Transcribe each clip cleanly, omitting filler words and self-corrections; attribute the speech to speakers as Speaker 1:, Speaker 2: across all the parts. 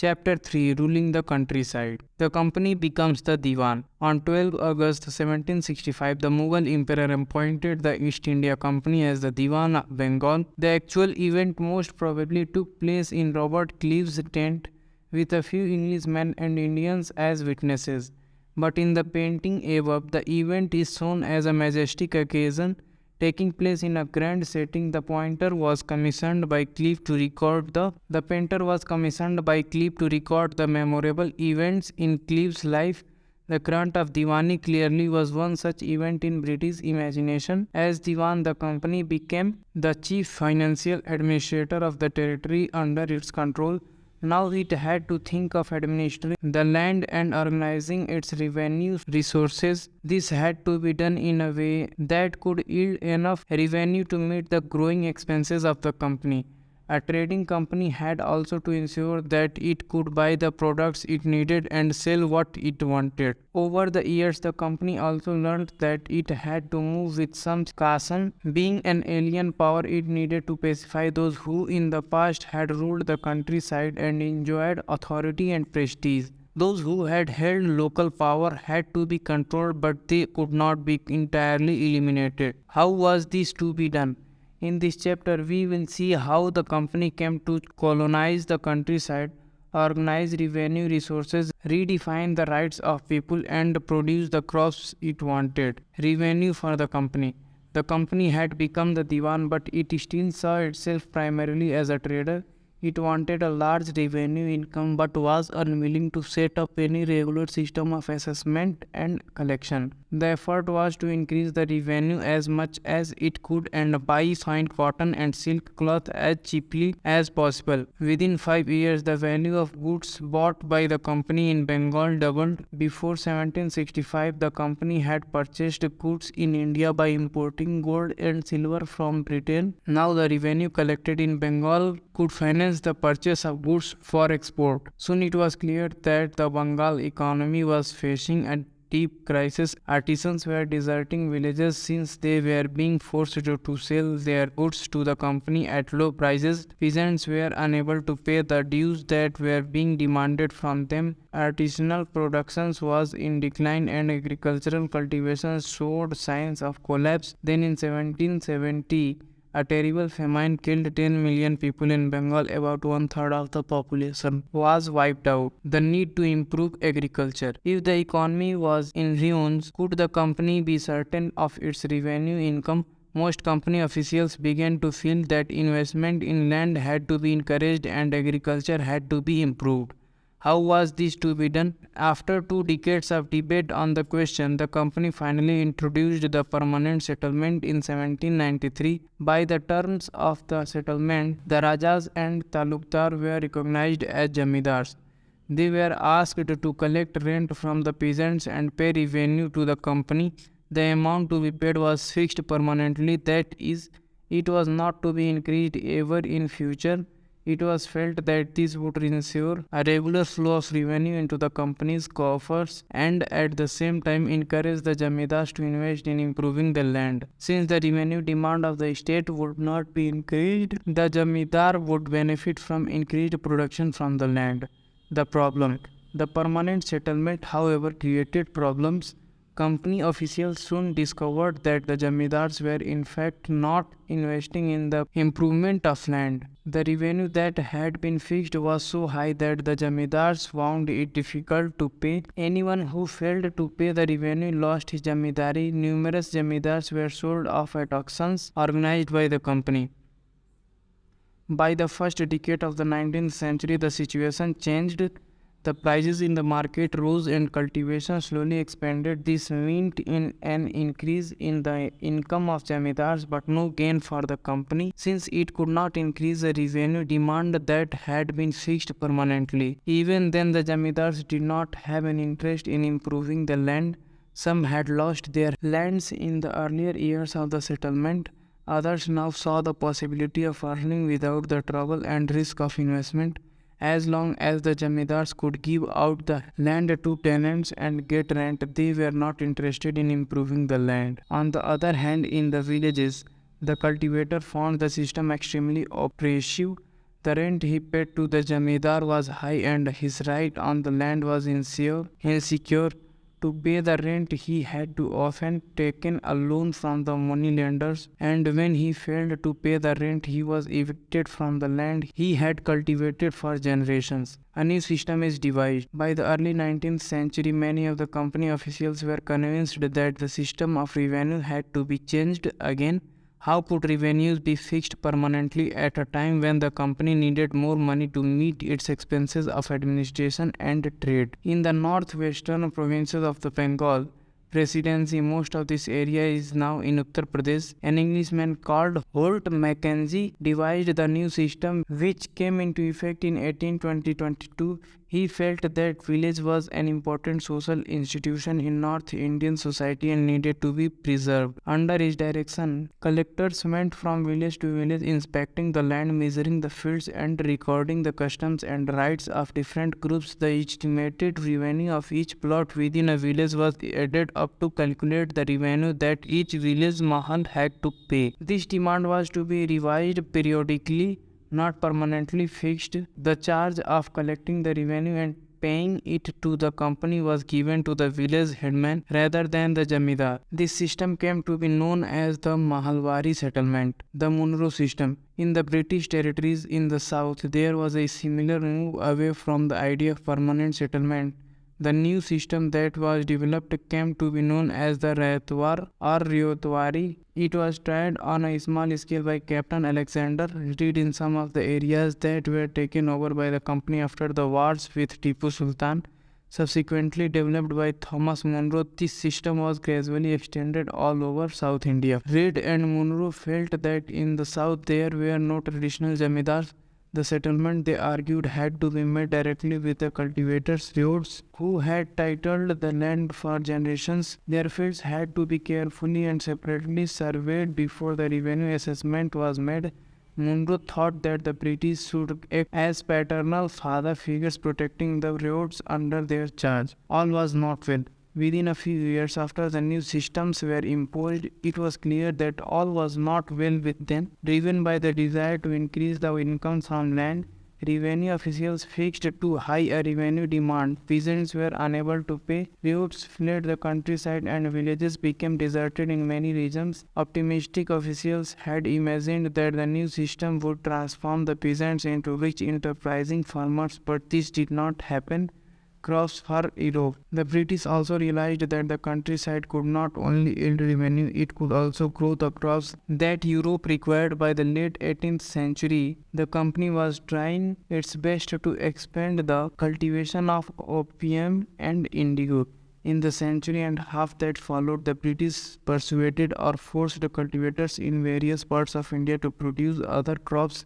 Speaker 1: Chapter 3 Ruling the Countryside. The company becomes the Diwan. On 12 August 1765, the Mughal Emperor appointed the East India Company as the Diwan of Bengal. The actual event most probably took place in Robert Clive's tent with a few Englishmen and Indians as witnesses. But in the painting above, the event is shown as a majestic occasion taking place in a grand setting. The painter was commissioned by Clive to record the memorable events in Clive's life. The grant of Diwani clearly was one such event in British imagination. As Diwan, the company became the chief financial administrator of the territory under its control. Now it had to think of administering the land and organizing its revenue resources. This had to be done in a way that could yield enough revenue to meet the growing expenses of the company. A trading company had also to ensure that it could buy the products it needed and sell what it wanted. Over the years, the company also learned that it had to move with some caution. Being an alien power, it needed to pacify those who in the past had ruled the countryside and enjoyed authority and prestige. Those who had held local power had to be controlled, but they could not be entirely eliminated. How was this to be done? In this chapter, we will see how the company came to colonize the countryside, organize revenue resources, redefine the rights of people, and produce the crops it wanted. Revenue for the company. The company had become the Diwan, but it still saw itself primarily as a trader. It wanted a large revenue income but was unwilling to set up any regular system of assessment and collection. The effort was to increase the revenue as much as it could and buy fine cotton and silk cloth as cheaply as possible. Within 5 years, the value of goods bought by the company in Bengal doubled. Before 1765, the company had purchased goods in India by importing gold and silver from Britain. Now the revenue collected in Bengal could finance the purchase of goods for export. Soon it was clear that the Bengal economy was facing a deep crisis. Artisans were deserting villages since they were being forced to sell their goods to the company at low prices. Peasants were unable to pay the dues that were being demanded from them. Artisanal production was in decline and agricultural cultivation showed signs of collapse. Then in 1770, a terrible famine killed 10 million people in Bengal. About 1/3 of the population was wiped out. The need to improve agriculture. If the economy was in ruins, could the company be certain of its revenue income? Most company officials began to feel that investment in land had to be encouraged and agriculture had to be improved. How was this to be done? After 2 decades of debate on the question, the company finally introduced the permanent settlement in 1793. By the terms of the settlement, the Rajas and Talukdar were recognized as Jamidars. They were asked to collect rent from the peasants and pay revenue to the company. The amount to be paid was fixed permanently, that is, it was not to be increased ever in future. It was felt that this would ensure a regular flow of revenue into the company's coffers and at the same time encourage the Jamidars to invest in improving the land. Since the revenue demand of the state would not be increased, the Jamidar would benefit from increased production from the land. The problem. The permanent settlement, however, created problems. Company officials soon discovered that the Jamidars were in fact not investing in the improvement of land. The revenue that had been fixed was so high that the Jamidars found it difficult to pay. Anyone who failed to pay the revenue lost his Jamidari. Numerous Jamidars were sold off at auctions organized by the company. By the first decade of the 19th century, the situation changed. The prices in the market rose and cultivation slowly expanded. This meant an increase in the income of Jamidars but no gain for the company, since it could not increase the revenue demand that had been fixed permanently. Even then, the Jamidars did not have an interest in improving the land. Some had lost their lands in the earlier years of the settlement. Others now saw the possibility of earning without the trouble and risk of investment. As long as the Jamidars could give out the land to tenants and get rent, they were not interested in improving the land. On the other hand, in the villages, the cultivator found the system extremely oppressive. The rent he paid to the Jamidar was high and his right on the land was insecure. To pay the rent, he had to often taken a loan from the moneylenders, and when he failed to pay the rent, he was evicted from the land he had cultivated for generations. A new system is devised. By the early 19th century, many of the company officials were convinced that the system of revenue had to be changed again. How could revenues be fixed permanently at a time when the company needed more money to meet its expenses of administration and trade? In the northwestern provinces of the Bengal Presidency, most of this area is now in Uttar Pradesh. An Englishman called Holt Mackenzie devised the new system which came into effect in 1822. He felt that village was an important social institution in North Indian society and needed to be preserved. Under his direction, collectors went from village to village inspecting the land, measuring the fields and recording the customs and rights of different groups. The estimated revenue of each plot within a village was added up to calculate the revenue that each village mahal had to pay. This demand was to be revised periodically, not permanently fixed. The charge of collecting the revenue and paying it to the company was given to the village headman rather than the Jamidar. This system came to be known as the Mahalwari settlement. The Munro system. In the British territories in the south, there was a similar move away from the idea of permanent settlement. The new system that was developed came to be known as the Rayatwar or Ryotwari. It was tried on a small scale by Captain Alexander Reed in some of the areas that were taken over by the company after the wars with Tipu Sultan. Subsequently developed by Thomas Munro, this system was gradually extended all over South India. Reed and Munro felt that in the south there were no traditional jamidars. The settlement, they argued, had to be made directly with the cultivators, Rhodes, who had titled the land for generations. Their fields had to be carefully and separately surveyed before the revenue assessment was made. Munro thought that the British should act as paternal father figures protecting the Rhodes under their charge. All was not well. Within a few years after the new systems were imposed, it was clear that all was not well with them. Driven by the desire to increase the incomes on land, revenue officials fixed too high a revenue demand. Peasants were unable to pay. Youths fled the countryside and villages became deserted in many regions. Optimistic officials had imagined that the new system would transform the peasants into rich, enterprising farmers, but this did not happen. Crops were eroded. The British also realized that the countryside could not only yield revenue, it could also grow the crops that Europe required. By the late 18th century, the company was trying its best to expand the cultivation of opium and indigo. In the century and a half that followed, the British persuaded or forced the cultivators in various parts of India to produce other crops.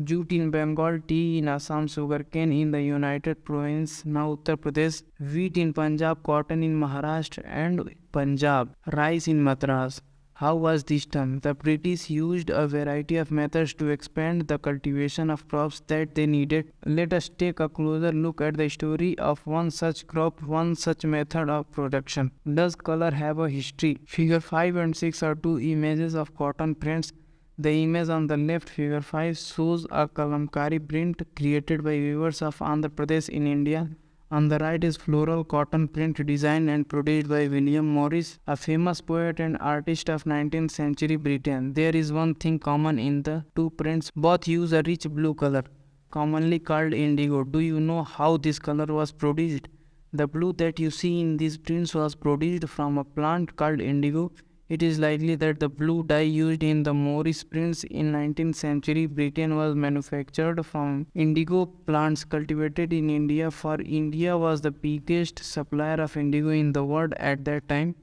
Speaker 1: Jute in Bengal, tea in Assam, sugarcane in the United Province, now Uttar Pradesh, wheat in Punjab, cotton in Maharashtra and Punjab, rice in Madras. How was this done? The British used a variety of methods to expand the cultivation of crops that they needed. Let us take a closer look at the story of one such crop, one such method of production. Does color have a history? Figure 5 and 6 are two images of cotton prints. The image on the left, figure 5, shows a kalamkari print created by weavers of Andhra Pradesh in India. On the right is floral cotton print designed and produced by William Morris, a famous poet and artist of 19th century Britain. There is one thing common in the two prints. Both use a rich blue color, commonly called indigo. Do you know how this color was produced? The blue that you see in these prints was produced from a plant called indigo. It is likely that the blue dye used in the Morris prints in 19th century Britain was manufactured from indigo plants cultivated in India, for India was the biggest supplier of indigo in the world at that time.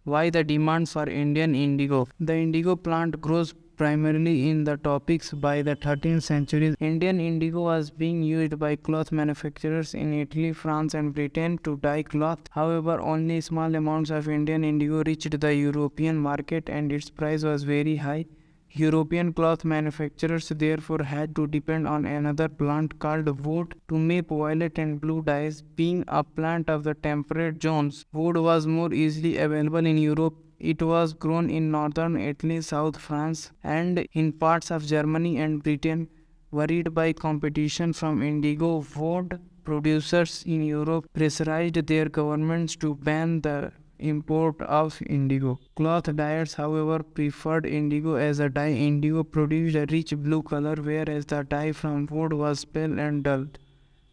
Speaker 1: Why the demand for Indian indigo? The indigo plant grows primarily in the tropics. By the 13th century, Indian indigo was being used by cloth manufacturers in Italy, France and Britain to dye cloth. However, only small amounts of Indian indigo reached the European market and its price was very high. European cloth manufacturers therefore had to depend on another plant called wood to make violet and blue dyes. Being a plant of the temperate zones, wood was more easily available in Europe. It was grown in northern Italy, South France, and in parts of Germany and Britain. Worried by competition from indigo, wood producers in Europe pressurized their governments to ban the import of indigo. Cloth dyers, however, preferred indigo as a dye. Indigo produced a rich blue color, whereas the dye from wood was pale and dull.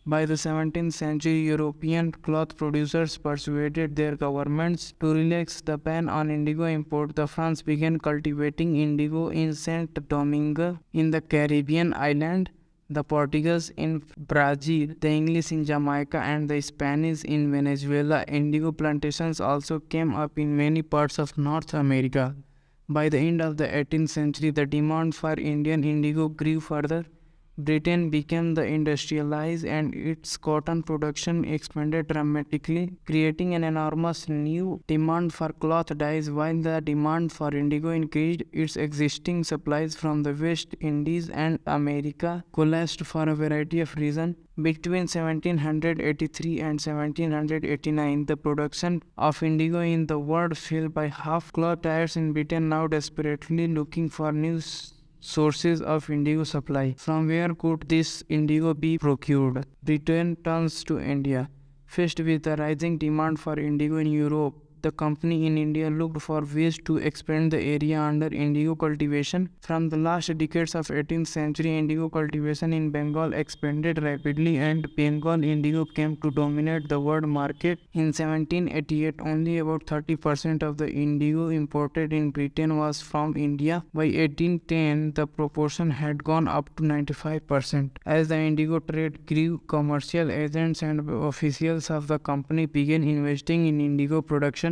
Speaker 1: By the 17th century, European cloth producers persuaded their governments to relax the ban on indigo import. The France began cultivating indigo in Saint Domingue in the Caribbean island, the Portuguese in Brazil, the English in Jamaica, and the Spanish in Venezuela. Indigo plantations also came up in many parts of North America. By the end of the 18th century, the demand for Indian indigo grew further. Britain became the industrialized and its cotton production expanded dramatically, creating an enormous new demand for cloth dyes. While the demand for indigo increased, its existing supplies from the West Indies and America collapsed for a variety of reasons. Between 1783 and 1789, the production of indigo in the world fell by half. Cloth dyers in Britain now desperately looking for new sources of indigo supply. From where could this indigo be procured? Britain turns to India. Faced with the rising demand for indigo in Europe, the company in India looked for ways to expand the area under indigo cultivation. From the last decades of 18th century, indigo cultivation in Bengal expanded rapidly and Bengal indigo came to dominate the world market. In 1788, only about 30% of the indigo imported in Britain was from India. By 1810, the proportion had gone up to 95%. As the indigo trade grew, commercial agents and officials of the company began investing in indigo production.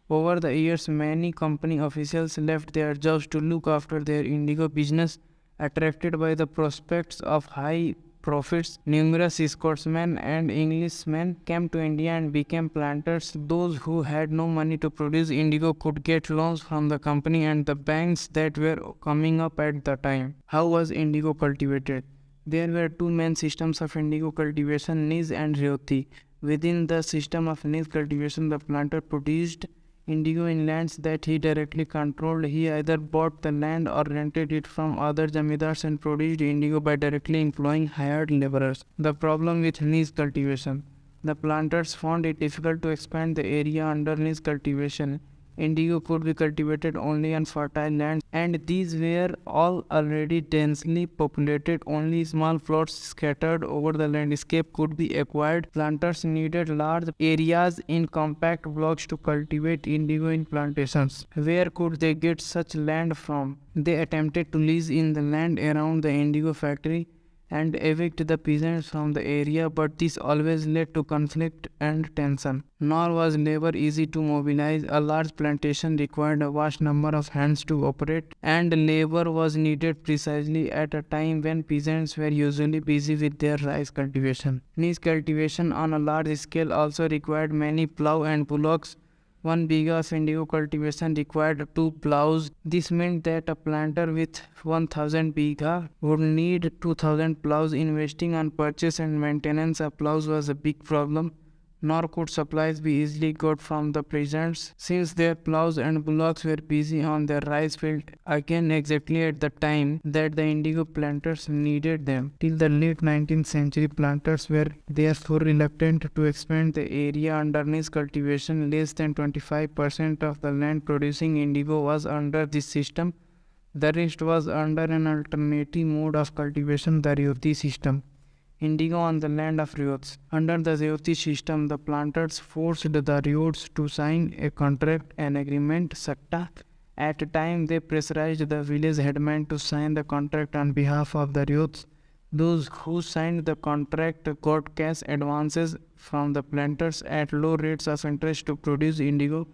Speaker 1: Over the years, many company officials left their jobs to look after their indigo business. Attracted by the prospects of high profits, numerous Scotsmen and Englishmen came to India and became planters. Those who had no money to produce indigo could get loans from the company and the banks that were coming up at the time. How was indigo cultivated? There were two main systems of indigo cultivation, niche and ryothi. Within the system of niche cultivation, the planter produced indigo in lands that he directly controlled. He either bought the land or rented it from other zamindars and produced indigo by directly employing hired laborers. The problem with niche cultivation. The planters found it difficult to expand the area under niche cultivation. Indigo could be cultivated only on fertile lands, and these were all already densely populated. Only small plots scattered over the landscape could be acquired. Planters needed large areas in compact blocks to cultivate indigo in plantations. Where could they get such land from? They attempted to lease in the land around the indigo factory and evict the peasants from the area, but this always led to conflict and tension. Nor was labor easy to mobilize. A large plantation required a vast number of hands to operate, and labor was needed precisely at a time when peasants were usually busy with their rice cultivation. Niche cultivation on a large scale also required many plough and bullocks. 1 biga of indigo cultivation required 2 ploughs. This meant that a planter with 1000 biga would need 2000 ploughs. Investing on purchase and maintenance of ploughs was a big problem. Nor could supplies be easily got from the peasants, since their ploughs and bullocks were busy on their rice field again exactly at the time that the indigo planters needed them. Till the late 19th century, planters were therefore reluctant to expand the area under niche cultivation. Less than 25% of the land producing indigo was under this system. The rest was under an alternative mode of cultivation, the ryothi system. Indigo on the land of ryots. Under the ryothi system, the planters forced the ryots to sign a contract, an agreement, sakta. At a time, they pressurized the village headman to sign the contract on behalf of the ryots. Those who signed the contract got cash advances from the planters at low rates of interest to produce indigo,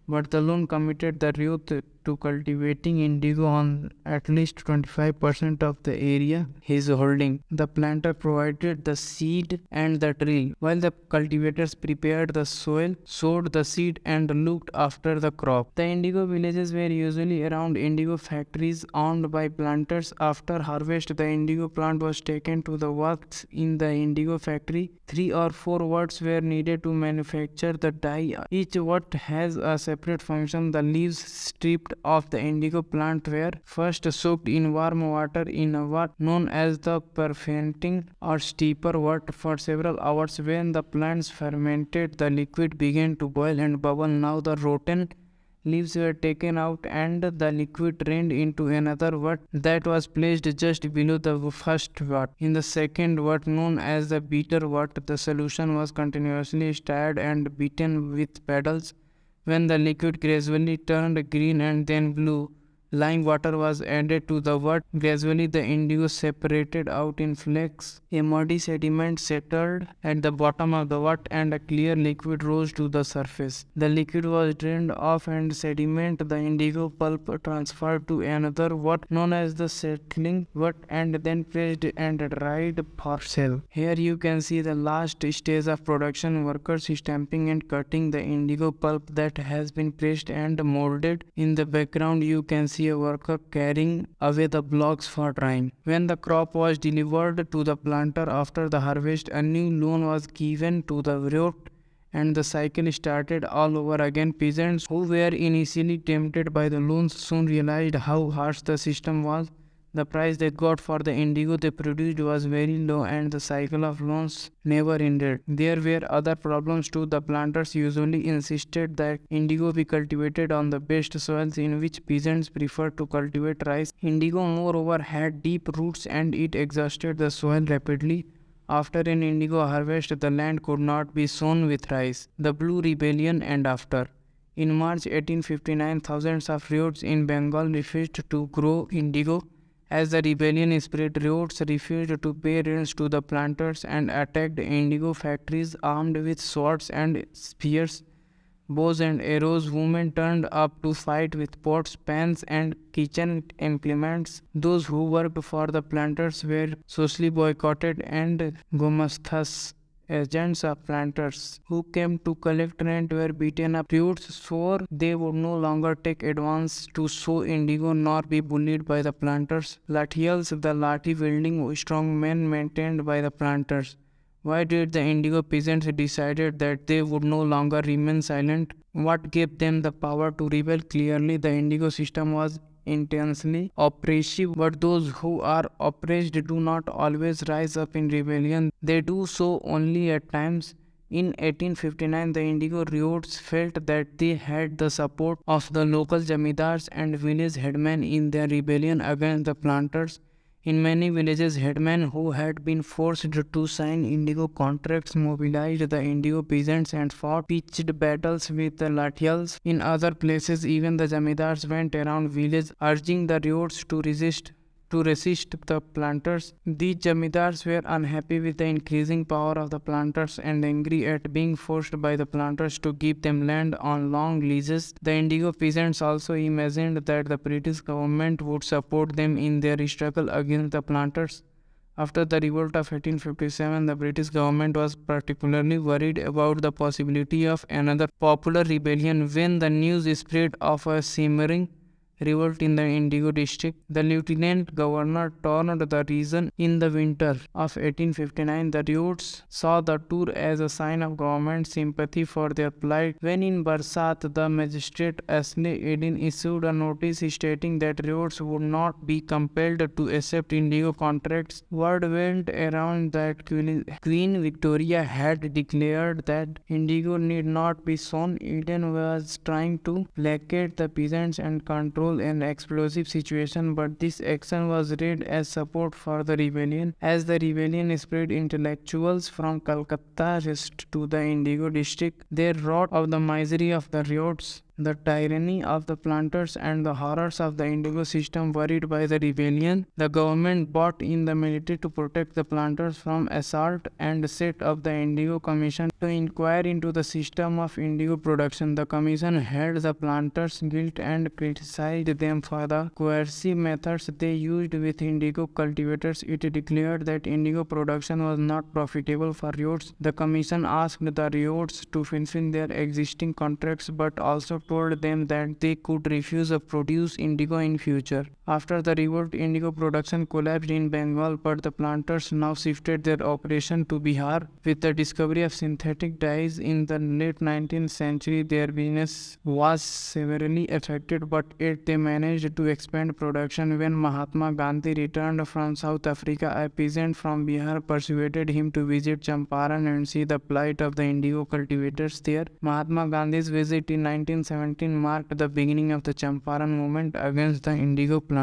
Speaker 1: but the loan committed the ryot to cultivating indigo on at least 25% of the area he is holding. The planter provided the seed and the drill, while the cultivators prepared the soil, sowed the seed, and looked after the crop. The indigo villages were usually around indigo factories owned by planters. After harvest, the indigo plant was taken to the works in the indigo factory. 3 or 4 wards were needed to manufacture the dye. Each wart has a separate function. The leaves stripped of the indigo plant were first soaked in warm water in what known as the fermenting or steeper water for several hours. When the plants fermented, the liquid began to boil and bubble. Now the rotten leaves were taken out and the liquid drained into another vat that was placed just below the first vat. In the second vat, known as the beater vat, the solution was continuously stirred and beaten with paddles. When the liquid gradually turned green and then blue, lime water was added to the vat. Gradually, the indigo separated out in flakes. A muddy sediment settled at the bottom of the vat and a clear liquid rose to the surface. The liquid was drained off and sediment, the indigo pulp, transferred to another vat known as the settling vat and then pressed and dried for sale. Here you can see the last stage of production, workers stamping and cutting the indigo pulp that has been pressed and molded. In the background you can see a worker carrying away the blocks for drying. When the crop was delivered to the planter after the harvest, a new loan was given to the root and the cycle started all over again. Peasants who were initially tempted by the loans soon realized how harsh the system was. The price they got for the indigo they produced was very low and the cycle of loans never ended. There were other problems too. The planters usually insisted that indigo be cultivated on the best soils, in which peasants preferred to cultivate rice. Indigo moreover had deep roots and it exhausted the soil rapidly. After an indigo harvest, the land could not be sown with rice. The Blue Rebellion and after. In March 1859, thousands of ryots in Bengal refused to grow indigo. As the rebellion spread, ryots refused to pay rents to the planters and attacked indigo factories armed with swords and spears, bows and arrows. Women turned up to fight with pots, pans and kitchen implements. Those who worked for the planters were socially boycotted and gomasthas, agents of planters who came to collect rent, were beaten up. Ryots swore they would no longer take advance to sow indigo nor be bullied by the planters. Lathials, the lathi-wielding strong men maintained by the planters. Why did the indigo peasants decided that they would no longer remain silent? What gave them the power to rebel? Clearly, the indigo system was intensely oppressive, but those who are oppressed do not always rise up in rebellion. They do so only at times. In 1859, the indigo ryots felt that they had the support of the local jamidars and village headmen in their rebellion against the planters. In many villages, headmen who had been forced to sign indigo contracts mobilized the indigo peasants and fought pitched battles with the Lathials. In other places, even the jamidars went around villages urging the ryots to resist the planters. These jamidars were unhappy with the increasing power of the planters and angry at being forced by the planters to give them land on long leases. The indigo peasants also imagined that the British government would support them in their struggle against the planters. After the revolt of 1857, the British government was particularly worried about the possibility of another popular rebellion. When the news spread of a simmering revolt in the Indigo district, the lieutenant governor toured the region in the winter of 1859. The ryots saw the tour as a sign of government sympathy for their plight. When in Barsat, the magistrate Ashley Eden issued a notice stating that ryots would not be compelled to accept indigo contracts. Word went around that Queen Victoria had declared that indigo need not be sown. Eden was trying to placate the peasants and control an explosive situation, but this action was read as support for the rebellion. As the rebellion spread, intellectuals from Calcutta rushed to the Indigo district. They wrote of the misery of the ryots, the tyranny of the planters and the horrors of the indigo system. Worried by the rebellion, the government brought in the military to protect the planters from assault and set up the Indigo Commission to inquire into the system of indigo production. The commission held the planters guilt and criticized them for the coercive methods they used with indigo cultivators. It declared that indigo production was not profitable for ryots. The commission asked the ryots to fulfill their existing contracts but also told them that they could refuse to produce indigo in future. After the revolt, indigo production collapsed in Bengal, but the planters now shifted their operation to Bihar. With the discovery of synthetic dyes in the late 19th century, their business was severely affected, but yet they managed to expand production. When Mahatma Gandhi returned from South Africa, a peasant from Bihar persuaded him to visit Champaran and see the plight of the indigo cultivators there. Mahatma Gandhi's visit in 1917 marked the beginning of the Champaran movement against the indigo planters.